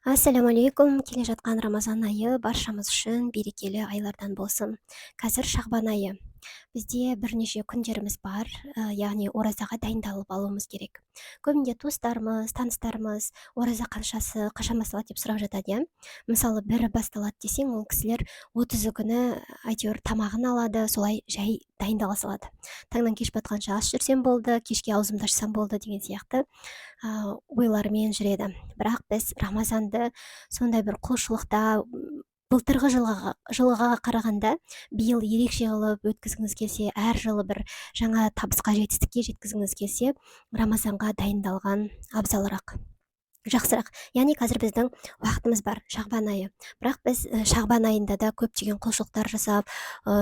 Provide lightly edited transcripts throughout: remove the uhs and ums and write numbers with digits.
Ассалаумағалейкум. Келе жатқан Рамазан айы баршамыз үшін берекелі айлардан болсын. Қазір Шағбан айы. Бізде бірнеше күндеріміз бар, яғни оразаға дайындалып алуымыз керек. Көбінде туыстарымыз, таныстарымыз ораза қашан басталады деп сұрап жатады, иә. Мысалы, бірі басталады десең, ол кісілер 30 күні әйтеуір тамағын алады, солай жай дайындала салады. Таңнан кеш батқанша ас жүрсем болды, кешке аузымды ашсам болды деген сияқты ойлармен жүреді. Бірақ біз Рамазанды сондай бір құлшылықта былтырғы жылға қарағанда биыл ерекше қылып өткізгіңіз келсе, әр жылы бір жаңа табысқа жетістікке жеткізгіңіз келсе, Рамазанға дайындалған абзалырақ, жақсырақ. Яғни қазір біздің уақытымыз бар, Шағбан айы. Бірақ біз Шағбан айында да көптеген құлшылықтар жасап,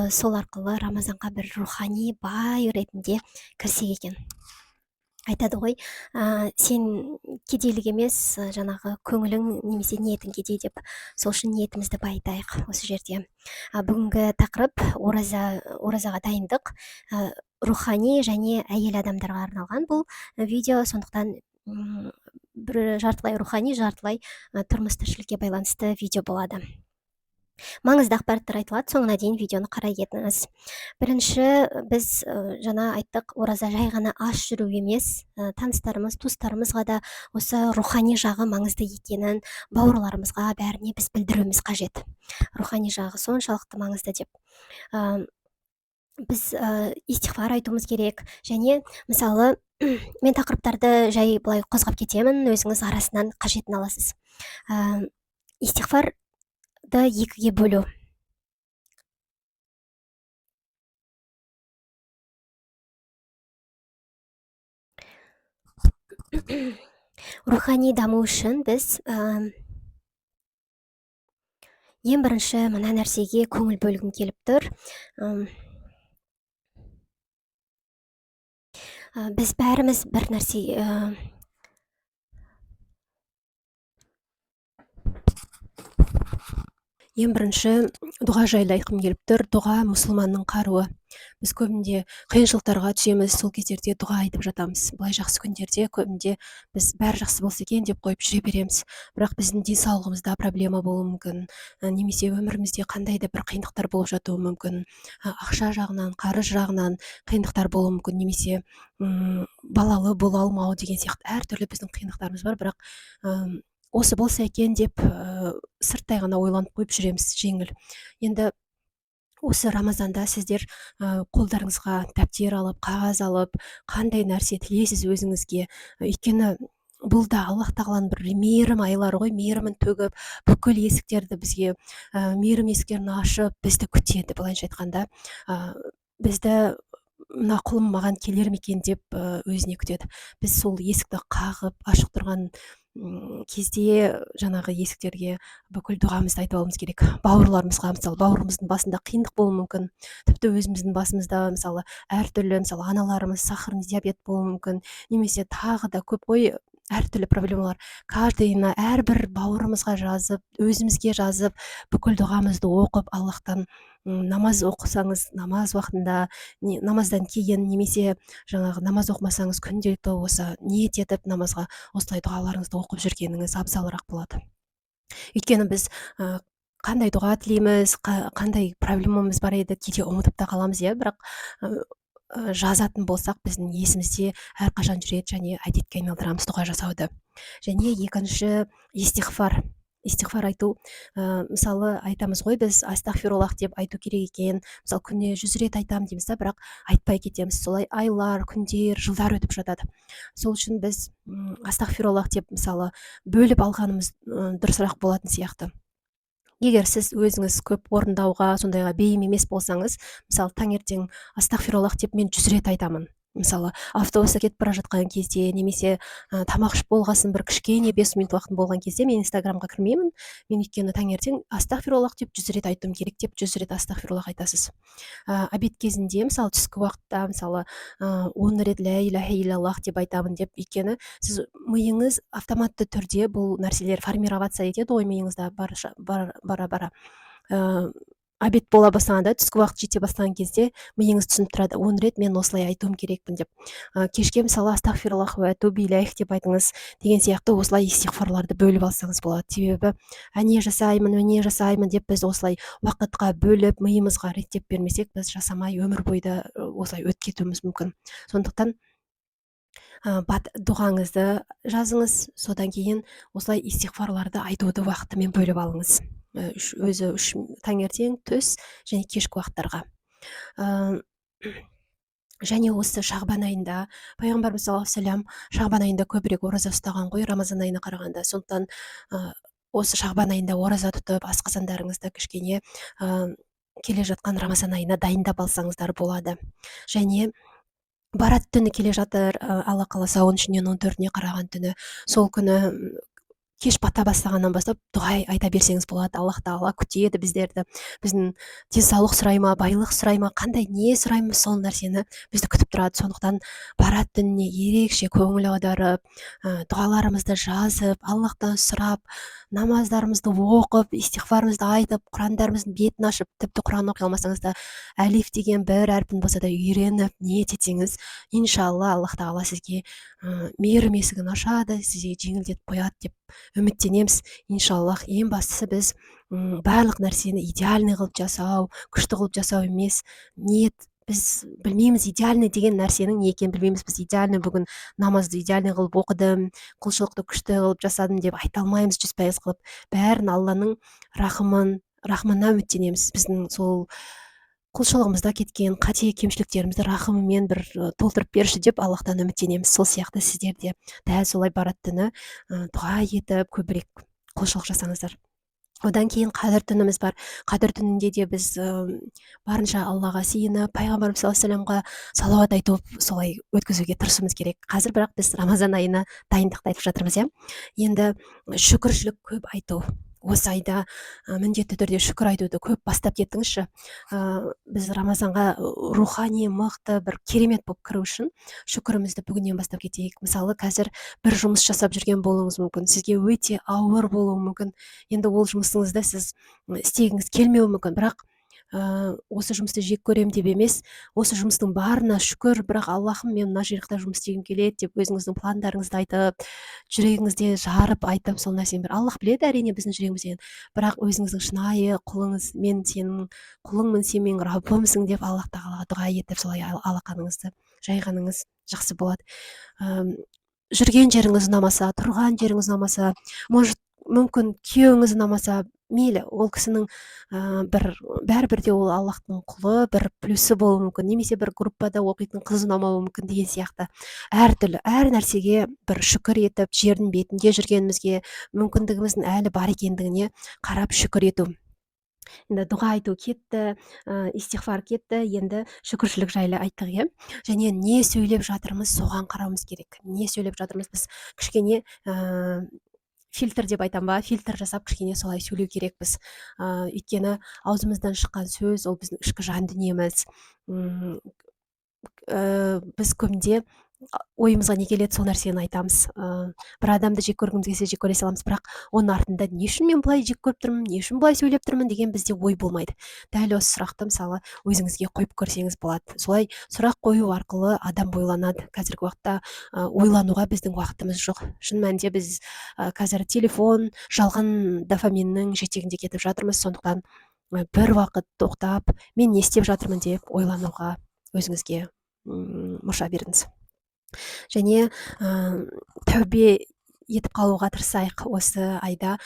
сол арқылы Рамазанға бір рухани бай ретінде кірсек екен. Айтады ғой, сен кедейлік емес, жаңағы көңілің немесе ниетің кедей деп. Сол үшін ниетімізді байытайық осы жерде. Бүгінгі тақырып оразаға дайындық, рухани және әйел адамдарға арналған бұл видео, сондықтан бір жартылай рухани, жартылай тұрмыс тіршілікке байланысты видео болады. Маңызды ақпараттар айтылады, соңына дейін видеоны қарай кетіңіз. Бірінші, біз жаңа айттық, ораза жай ғана аш жүру емес, таныстарымыз, туыстарымызға да осы рухани жағы маңызды екенін бауырларымызға, бәріне біз білдіруіміз қажет. Рухани жағы соншалықты маңызды деп. Біз истиғфар айтуымыз керек, және мысалы, мен тақырыптарды жай былай қозғап кетемін, өзіңіз арасынан қажетін аласыз. Истиғфарды екіге бөлу. Рухани даму үшін біз ең бірінші мына нәрсеге көңіл бөлгім келіп тұр. Біз бәріміз бір нәрсе ең бірінші дұға жайлы айтқым келіп тұр. Дұға мұсылманның қаруы. Біз көбінде қиыншылықтарға түсеміз, сол кездерде дұға айтып жатамыз. Былай жақсы күндерде көбінде біз бәрі жақсы болса екен деп қойып жүре береміз. Бірақ біздің денсаулығымызда проблема болуы мүмкін, немесе өмірімізде қандай да бір қиындықтар болып жатуы мүмкін. Ақша жағынан, қарыз жағынан қиындықтар болуы мүмкін, немесе балалы бола алмау деген сияқты әртүрлі біздің қиындықтарымыз бар. Бірақ осы болса екен деп сырттай ғана ойланып қойып жүреміз, жеңіл. Енді осы Рамазанда сіздер қолдарыңызға дәптер алып, қағаз алып, қандай нәрсе тілейсіз өзіңізге. Өйткені бұл да Аллах тағаланың бір мейірім айлары ғой, мейірімін төгіп, бүкіл есіктерді бізге, мейірім есіктерін ашып, бізді күтеді. Былайша айтқанда, бізді мына құлым маған келер ме екен деп өзіне күтеді. Біз сол есікті қағып, ашық тұрған кезде жаңағы есіктерге бүкіл дұғамызды айтып алуымыз керек. Бауырларымызға, мысалы, бауырымыздың басында қиындық болуы мүмкін, тіпті өзіміздің басымызда, мысалы, әртүрлі, мысалы, аналарымыз сахарный диабет болуы мүмкін, немесе тағы да көп қой әртүрлі проблемалар. Каждыйына әрбір бауырымызға жазып, өзімізге жазып, бүкіл дұғамызды оқып, Аллахтан намаз оқысаңыз, намаз уақытында, намаздан кейін, немесе жаңағы намаз оқымасаңыз күнделікті осы ниет етіп намазға осылай дұғаларыңызды оқып жүргеніңіз абзалырақ болады. Өйткені біз қандай дұға тілейміз, қандай проблемамыз бар еді, кейде ұмытып та қаламыз, иә. Бірақ жазатын болсақ, біздің есімізде әрқашан жүреді, және әдетке айналдырамыз дұға жасауды. Және екінші, истиғфар айту. Мысалы, айтамыз ғой, біз астағфируллах деп айту керек екен. Мысалы, күніне 100 рет айтамын дейміз, бірақ айтпай кетеміз. Солай айлар, күндер, жылдар өтіп жатады. Сол үшін біз астағфируллах деп, мысалы, бөліп алғанымыз дұрысырақ болатын сияқты. Егер сіз өзіңіз көп орындауға, сондайға бейім емес болсаңыз, мысалы, таңертең астағфируллах деп мен 100 рет айтамын. Мысалы, автобуста кетіп бара жатқан кезде, немесе тамақ ішіп болғасын бір кішкене 5 минут уақытым болған кезде мен Инстаграмға кірмеймін. Мен өйткені таңертең астағфируллах деп 100 рет айтуым керек деп 100 рет астағфируллах айтасыз. Обед кезінде, мысалы, түскі уақытта, мысалы, 10 рет ля иляха илляллах деп айтамын деп, өйткені сіз миыңыз автоматты түрде бұл нәрселер формироваться етеді ғой миыңызда бара-бара. обед бола бастағанда, түскі уақыт жете бастаған кезде миыңыз түсініп тұрады, 10 рет мен осылай айтуым керекпін деп. Кешке мысалы астағфируллах уә әтубу иләйх деп айтыңыз деген сияқты осылай истиғфарларды бөліп алсаңыз болады. Себебі әне жасаймын деп біз осылай уақытқа бөліп миымызға реттеп бермесек, біз жасамай өмір бойда осылай өтіп кетуіміз мүмкін. Сондықтан дұғаңызды жазыңыз, содан кейін осылай истиғфарларды айтуды уақытымен бөліп алыңыз. Өзі үш таңертең, түс және кешкі уақыттарға. Және осы шағбан айында пайғамбарымыз саллаллаху алейхи вассалам шағбан айында көбірек ораза ұстаған ғой, рамазан айына қарағанда. Сондықтан осы шағбан айында ораза тұтып, асқазандарыңызды кішкене келе жатқан рамазан айына дайындап алсаңыздар болады. Және барат түні келе жатыр, алла қаласа 13-нен 14-не қараған түні, сол күні кеш бата бастағаннан бастап дұға айта берсеңіз болады. Аллах тағала күтеді біздерді. Біздің денсаулық сұрай ма, байлық сұрай ма, қандай не сұраймыз, сол нәрсені бізді күтіп тұрады. Сондықтан барат түніне ерекше көңіл аударып, дұғаларымызды жазып, Аллахтан сұрап, намаздарымызды оқып, истиғфарымызды айтып, құрандарымыздың бетін ашып, тіпті құран оқи алмасаңыз да әлиф деген бір әрпін болса да үйреніп ниет етсеңіз, иншалла Аллах тағала сізге мейірім есігін ашады, сізге жеңілдетіп қояды деп үміттенеміз. Иншаллах, ең бастысы біз барлық нәрсені идеальный қылып жасау, күшті қылып жасау емес, ниет. Біз білмейміз идеальный деген нәрсенің не екенін білмейміз. Біз идеальный бүгін намазды идеальный қылып оқыдым, құлшылықты күшті қылып жасадым деп айта алмаймыз 100% қылып. Бәрін Алланың рахымына үміттенеміз. Біздің сол құлшылығымызда кеткен қате кемшіліктерімізді рахымымен бір толтырып берші деп Аллахтан үміттенеміз. Сол сияқты сіздер де дәл солай барат түні дұға етіп көбірек құлшылық жасаңыздар. Одан кейін қадір түніміз бар. Қадір түнінде де біз барынша Аллаға сиынып, пайғамбарымыз саллаллаху алейхи вассаламға салауат айтып, солай өткізуге тырысуымыз керек. Қазір бірақ біз рамазан айына дайындықты айтып жатырмыз, иә. Енді шүкіршілік көп айту. Осы айда міндетті түрде шүкір айтуды көп бастап кеттіңізші. Біз рамазанға рухани мықты бір керемет болып кіру үшін шүкірімізді бүгіннен бастап кетейік. Мысалы, қазір бір жұмыс жасап жүрген болуыңыз мүмкін, сізге өте ауыр болуы мүмкін. Енді ол жұмысыңызды сіз істегіңіз келмеуі мүмкін, бірақ осы жұмысты жек көрем деп емес, осы жұмыстың барына шүкір, бірақ Аллахым, мен мына жерде жұмыс істегім келеді деп өзіңіздің пландарыңызды айтып, жүрегіңізде жарып айтып, сол нәрсені бір Аллах біледі әрине біздің жүрегімізден, бірақ өзіңіздің шынайы құлыңыз, мен сенің құлыңмын, сен менің Раббымсың деп Аллах тағалаға дұға етіп, солай алақаныңызды жайғаныңыз жақсы болады. Жүрген жеріңіз ұнамаса, тұрған жеріңіз ұнамаса, мүмкін күйеуіңіз ұнамаса, мейлі, ол кісінің бәрібір де ол Аллахтың құлы, бір плюсы болуы мүмкін, немесе бір группада оқитын қыз ұнамауы мүмкін деген сияқты. Әртүрлі, әр нәрсеге бір шүкір етіп, жердің бетінде жүргенімізге, мүмкіндігіміздің әлі бар екендігіне қарап шүкір ету. Енді дұға айту кетті, истиғфар кетті, енді шүкіршілік жайлы айттық, иә. Және не сөйлеп жатырмыз, соған қарауымыз керек. Не сөйлеп жатырмыз, біз кішкене фильтр деп айтам ба, фильтр жасап кішкене солай сөйлеу керекпіз. Өйткені аузымыздан шыққан сөз, ол біздің ішкі жан дүниеміз. Біз көбінде ойымызға не келеді, сол нәрсені айтамыз. Бір адамды жек көргіміз келсе жек көре саламыз, бірақ оның артында не үшін мен бұлай жек көріп тұрмын, не үшін бұлай сөйлеп тұрмын деген бізде ой болмайды. Дәл осы сұрақты мысалы өзіңізге қойып көрсеңіз болады. Солай сұрақ қою арқылы адам ойланады. Қазіргі уақытта ойлануға біздің уақытымыз жоқ. Шын мәнінде біз қазір телефон, жалған дофаминнің жетегінде кетіп жатырмыз. Сондықтан бір уақыт тоқтап, мен не істеп жатырмын деп ойлануға өзіңізге мұрша беріңіз. Және тәубе етіп қалуға тырысайық осы айда.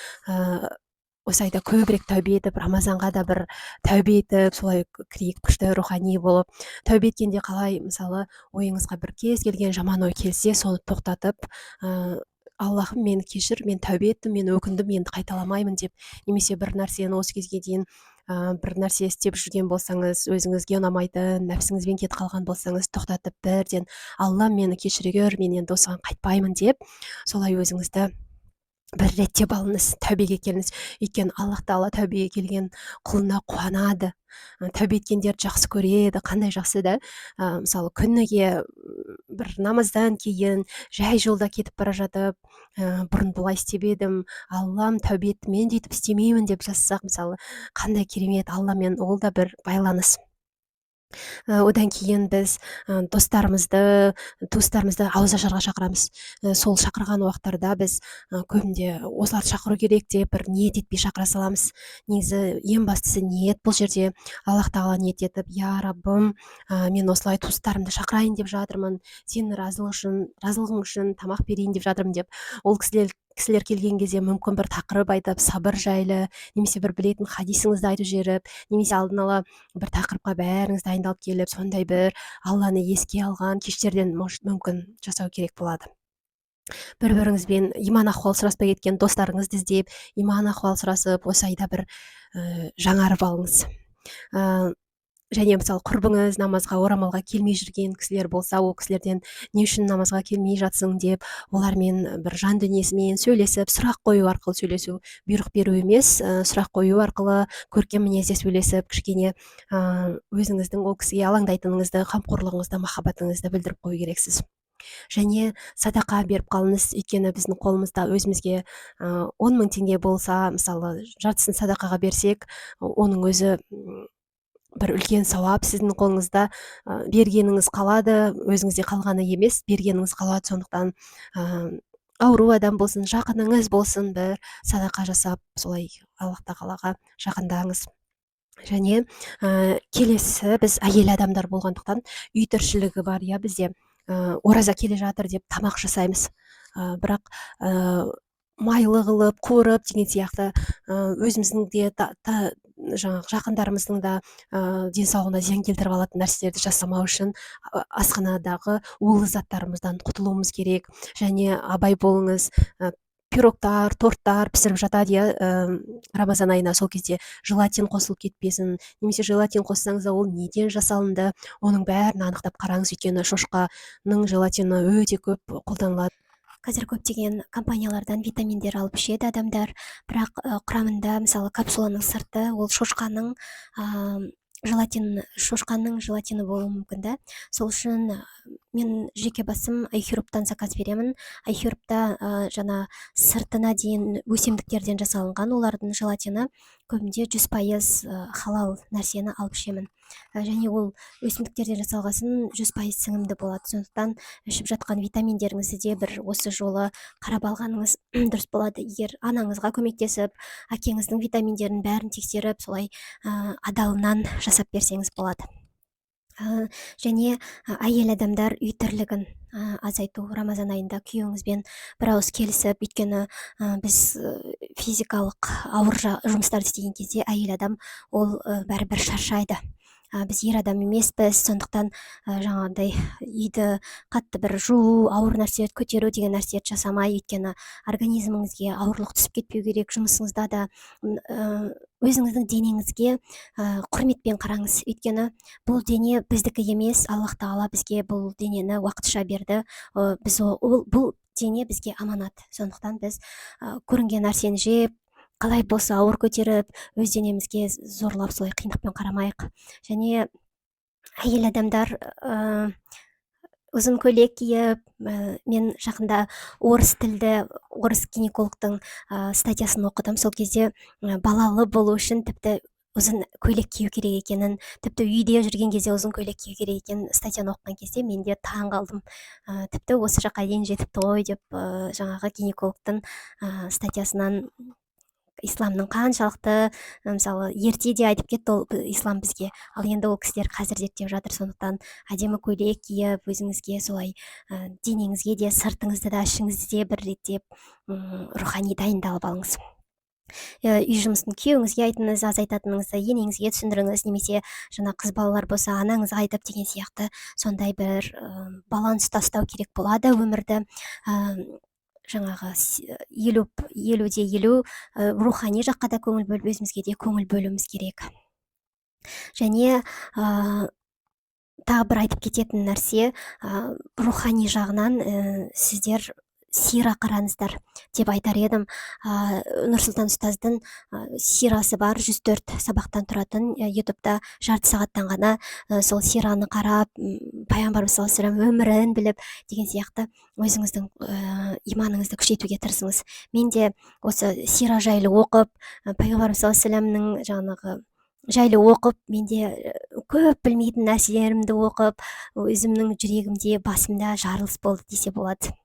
Осы айда көбірек тәубе етіп, рамазанға да бір тәубе етіп, солай кірейік, күшті рухани болып. Тәубе еткенде қалай, мысалы, ойыңызға бір кез келген жаман ой келсе, соны тоқтатып, Аллахым, мені кешір, мен тәубе еттім, мен өкіндім, енді қайталамаймын деп, немесе бір нәрсені осы кезге дейін бір нәрсе істеп жүрген болсаңыз, өзіңізге ұнамайтын, нәпсіңізбен кетіп қалған болсаңыз, тоқтатып бірден Алла, мені кешіре көр, мен енді осыған қайтпаймын деп, солай өзіңізді бір реттеп алыңыз, тәубеге келіңіз. Өйткені Аллах тағала тәубеге келген құлына қуанады. Тәубе еткендерді жақсы көреді. Қандай жақсы да. Мысалы күніге бір намаздан кейін жай жолда кетіп бара жатып, бұрын бұлай істеп едім, Аллам тәубе етті, мен де өйтіп істемеймін деп жазсақ, мысалы, қандай керемет. Алламен ол да бір байланыс. Одан кейін біз достарымызды, туыстарымызды ауызашарға шақырамыз. Сол шақырған уақыттарда біз көбінде осыларды шақыру керек деп бір ниет етпей шақыра саламыз. Негізі ең бастысы ниет. Бұл жерде Аллах тағала ниет етіп, я Раббым, мен осылай туыстарымды шақырайын деп жатырмын, сенің разылығың үшін тамақ берейін деп жатырмын деп, ол кісілер келген кезде мүмкін бір тақырып айтып, сабыр жайлы, немесе бір білетін хадисіңізді айтып жіберіп, немесе алдын ала бір тақырыпқа бәріңіз дайындалып келіп, сондай бір Алланы еске алған кештерден мүмкін жасау керек болады. Бір-біріңізбен иман ахуал сұраспай кеткен достарыңызды іздеп, иман ахуал сұрасып, осы айда бір жаңарып алыңыз. Және мысалы құрбыңыз намазға, орамалға келмей жүрген кісілер болса, ол кісілерден не үшін намазға келмей жатсың деп, олармен бір жан дүниесімен сөйлесіп, сұрақ қою арқылы сөйлесу, бұйрық беру емес, сұрақ қою арқылы көркем мінезде сөйлесіп, кішкене өзіңіздің ол кісіге алаңдайтыныңызды, қамқорлығыңызды, махаббатыңызды білдіріп қою керексіз. Және садақа беріп қалыңыз. Өйткені біздің қолымызда өзімізге 10 мың теңге болса, мысалы жартысын садақаға берсек, оның өзі бір үлкен сауап сіздің қолыңызда. Бергеніңіз қалады, өзіңізде қалғаны емес, бергеніңіз қалады. Сондықтан ауру адам болсын, жақыныңыз болсын, бір садақа жасап, солай Аллах тағалаға жақындаңыз. Және келесі, біз әйел адамдар болғандықтан үй тіршілігі бар, бізде ораза келе жатыр деп тамақ жасаймыз. Бірақ майлы қылып, қуырып деген сияқты өзіміздің де жаңағы жақындарымыздың да денсаулығына зиян келтіріп алатын нәрселерді жасамау үшін асханадағы улы заттарымыздан құтылуымыз керек. Және абай болыңыз, пирогтар, торттар пісіріп жатады, Рамазан айына. Сол кезде желатин қосылып кетпесін, немесе желатин қоссаңыз да ол неден жасалынды, оның бәрін анықтап қараңыз. Өйткені шошқаның желатині өте көп қолданылады. Қазір көптеген компаниялардан витаминдер алып ішеді адамдар, бірақ құрамында мысалы капсуланың сырты ол шошқаның желатині болуы мүмкін да. Сол үшін мен жеке басым айхюруптан заказ беремін. Айхюрупта жаңа сыртына дейін өсімдіктерден жасалынған, олардың желатині көбінде 100% халал нәрсені алып ішемін. Және ол өсімдіктерден жасалғасын 100% сіңімді болады. Сондықтан ішіп жатқан витаминдеріңізді де бір осы жолы қарап алғаныңыз дұрыс болады. Егер анаңызға көмектесіп, әкеңіздің витаминдерін бәрін тексеріп, солай адалынан жасап берсеңіз болады. Және әйел адамдар үй тірлігін азайту. Рамазан айында күйеуіңізбен бір ауыз келісіп, өйткені біз физикалық ауыр жұмыстарды істеген кезде әйел адам ол бәрібір шаршайды. Біз ер адам емеспіз, сондықтан жаңағыдай үйді қатты бір жуу, ауыр нәрселерді көтеру деген нәрселерді жасамай, өйткені организміңізге ауырлық түсіп кетпеу керек. Жұмысыңызда да өзіңіздің денеңізге құрметпен қараңыз. Өйткені бұл дене біздікі емес, Аллах тағала бізге бұл денені уақытша берді. Бұл дене бізге аманат. Сондықтан біз көрінген нәрсені жеп, қалай болса ауыр көтеріп, өз денемізге зорлап солай қиындықпен қарамайық. Және әйел адамдар ұзын көйлек киіп, мен жақында орыс гинекологтың статьясын оқыдым. Сол кезде балалы болу үшін тіпті ұзын көйлек кию керек екенін, тіпті үйде жүрген кезде ұзын көйлек кию керек екенін статьяны оқыған кезде мен де таң қалдым. Тіпті осы жаққа дейін жетіпті ғой деп, жаңағы гинекологтың статьясынан исламның қаншалықты мысалы ертеде айтып кетті ол ислам бізге, ал енді ол кісілер қазір зерттеп жатыр. Сондықтан әдемі көйлек киіп, өзіңізге солай денеңізге де, сыртыңызды да, ішіңізді де бір реттеп рухани дайындалып алыңыз. Үй жұмысын күйеуіңізге айтыңыз, аз айтатыныңызды енеңізге түсіндіріңіз, немесе жаңа қыз балалар болса анаңызға айтып деген сияқты сондай бір баланс ұстау керек болады өмірді. Жаңағы 50-50 рухани жаққа да көңіл бөліп, өзімізге де көңіл бөлуіміз керек. Және тағы бір айтып кететін нәрсе, рухани жағынан сіздер сира қараңыздар деп айтар едім. Нұрсұлтан ұстаздың сирасы бар, 104 сабақтан тұратын, ютубта жарты сағаттан ғана сол сираны қарап, пайғамбарымыз саллаллаху алейхи вассалам өмірін біліп деген сияқты өзіңіздің иманыңызды күшейтуге тырысыңыз. Мен де осы сира жайлы оқып, пайғамбарымыз саллаллаху алейхи вассаламның жаңағы жайлы оқып, менде көп білмейтін нәрселерімді оқып, өзімнің жүрегімде, басымда жарылыс болды десе болады.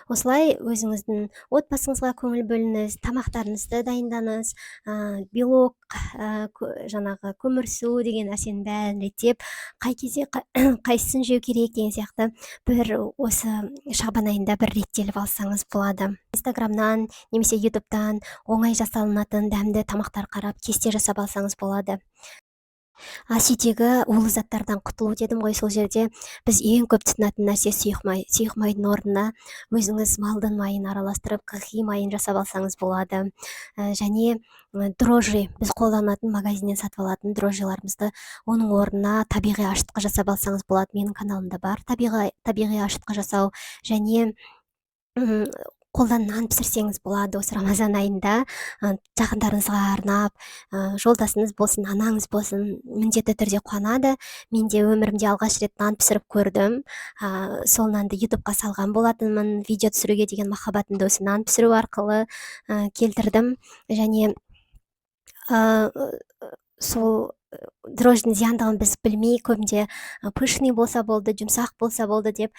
Осылай өзіңіздің отбасыңызға көңіл бөліңіз, тамақтарыңызды дайындаңыз, белок, жаңағы көмірсу деген нәрсенің бәрін реттеп, қай кезде қайсысын жеу керек деген сияқты бір осы шағбан айында бір реттеліп алсаңыз болады. Инстаграмнан немесе ютубтан оңай жасалынатын дәмді тамақтар қарап кесте жасап алсаңыз болады. Ас үйдегі улы заттардан құтылу дедім ғой, сол жерде біз ең көп тұтынатын нәрсе сұйық май. Сұйық майдың орнына өзіңіз малдың майын араластырып, қыхи майын жасап алсаңыз болады. Және дрожжи, біз қолданатын магазиннен сатып алатын дрожжиларымызды оның орнына табиғи ашытқы жасап алсаңыз болады. Менің каналымда бар табиғи ашытқы жасау. Және қолдан нан пісірсеңіз болады осы Рамазан айында, жақындарыңызға арнап, жолдасыңыз болсын, анаңыз болсын, міндетті түрде қуанады. Мен де өмірімде алғаш рет нан пісіріп көрдім. Сол нанды ютубқа салған болатынмын. Видео түсіруге деген махаббатымды осы нан пісіру арқылы келтірдім. Және сол дрожжидің зияндығын біз білмей, көбінде пышный болса болды, жұмсақ болса болды деп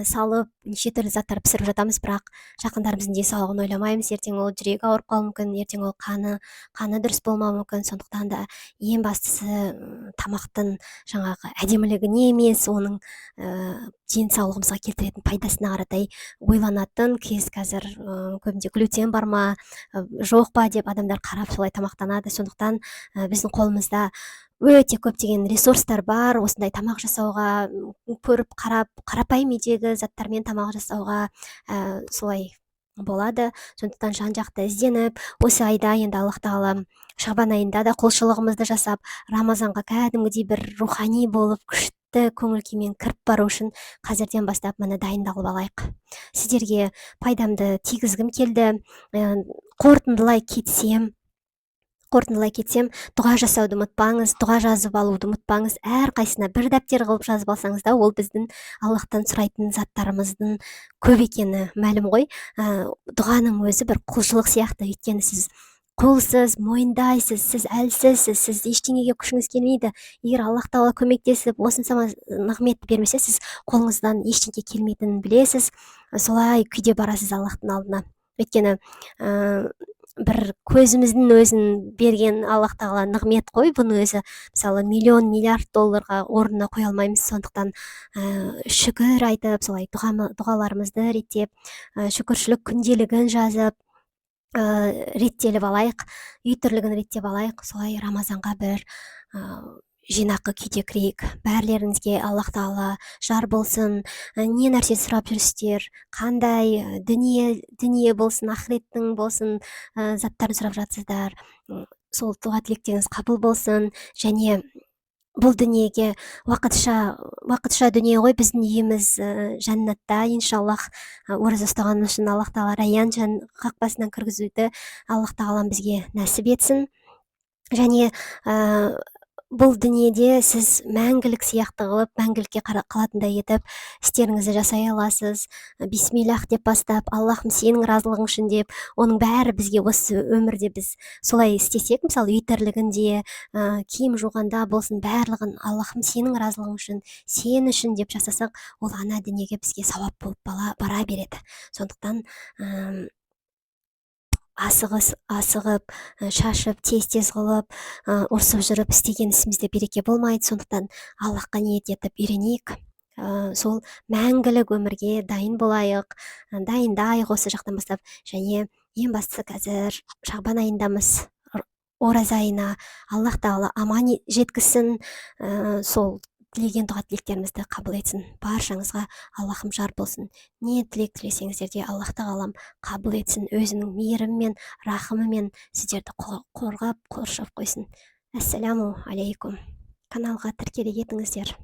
салып, неше түрлі заттар пісіріп жатамыз, бірақ жақындарымыздың денсаулығын ойламаймыз. Ертең ол жүрегі ауырып қалуы мүмкін, ертең ол қаны дұрыс болмауы мүмкін. Сондықтан да ең бастысы тамақтың жаңағы әдемілігіне емес, оның денсаулығымызға келтіретін пайдасына қаратай ойланатын кез. Қазір көбінде глютен бар ма, жоқ па деп адамдар қарап солай тамақтанады. Сондықтан біздің қолымызда өте көптеген ресурстар бар, осындай тамақ жасауға, көріп қарап, қарапайым үйдегі заттармен тамақ жасауға солай болады. Сондықтан жан-жақты ізденіп, осы айда енді Аллах тағала шағбан айында да құлшылығымызды жасап, Рамазанға кәдімгідей бір рухани болып, күшті көңіл күймен кіріп бару үшін қазірден бастап міне дайындалып алайық. Сіздерге пайдамды тигізгім келді. Қорытындылай кетсем, дұға жасауды ұмытпаңыз, дұға жазып алуды ұмытпаңыз. Әрқайсына бір дәптер қылып жазып алсаңыз да, ол біздің Аллахтан сұрайтын заттарымыздың көп екені мәлім ғой. Дұғаның өзі бір құлшылық сияқты, өйткені сіз құлсыз, мойындайсыз, сіз әлсізсіз, сіз ештеңеге күшіңіз келмейді. Егер Аллах тағала көмектесіп, осыншама нығметті бермесе, сіз қолыңыздан ештеңе келмейтінін білесіз. Солай күйде барасыз Аллахтың алдына. Өйткені бір көзіміздің өзін берген Аллах тағала нығмет қой, бұны өзі мысалы миллион, миллиард долларға орнына қоя алмаймыз. Сондықтан шүкір айтып, солай дұғаларымызды реттеп, шүкіршілік күнделігін жазып, реттеліп алайық, үй тірлігін реттеп алайық. Солай Рамазанға бір жинақы күйде кірейік. Бәрлеріңізге Аллах тағала жар болсын. Не нәрсе сұрап жүрсіздер, қандай дүние болсын, ахиреттің болсын заттарын сұрап жатсыздар, сол дұға тілектеріңіз қабыл болсын. Және бұл дүниеге уақытша дүние ғой, біздің үйіміз жәннатта, иншаллах. Ораза ұстаған үшін Аллах тағала райян қақпасынан кіргізуді Аллах тағалам бізге нәсіп етсін. Және бұл дүниеде сіз мәңгілік сияқты қылып, мәңгілікке қалатындай етіп істеріңізді жасай аласыз. Бисмиллах деп бастап, Аллахым сенің разылығың үшін деп, оның бәрі бізге осы өмірде біз солай істесек, мысалы үй тірлігінде, киім жуғанда болсын, барлығын Аллахым сенің разылығың үшін, сен үшін деп жасасақ, ол ана дүниеге бізге сауап болып бара береді. Сондықтан асығып, шашып, тез қылып, ұрсып жүріп істеген ісімізде береке болмайды. Сондықтан Аллахқа ниет етіп үйренейік. Сол мәңгілік өмірге дайын болайық, дайындайық осы жақтан бастап. Және ең бастысы қазір шағбан айындамыз, ораза айына Аллах тағала аман жеткізсін, сол тілеген дұға тілектерімізді қабыл етсін. Баршаңызға Аллахым жар болсын. Не тілек тілесеңіздер де Аллах тағалам қабыл етсін. Өзінің мейірімімен, рахымымен сіздерді қорғап, қоршап қойсын. Ассаламу алейкум. Каналға тіркеле кетіңіздер.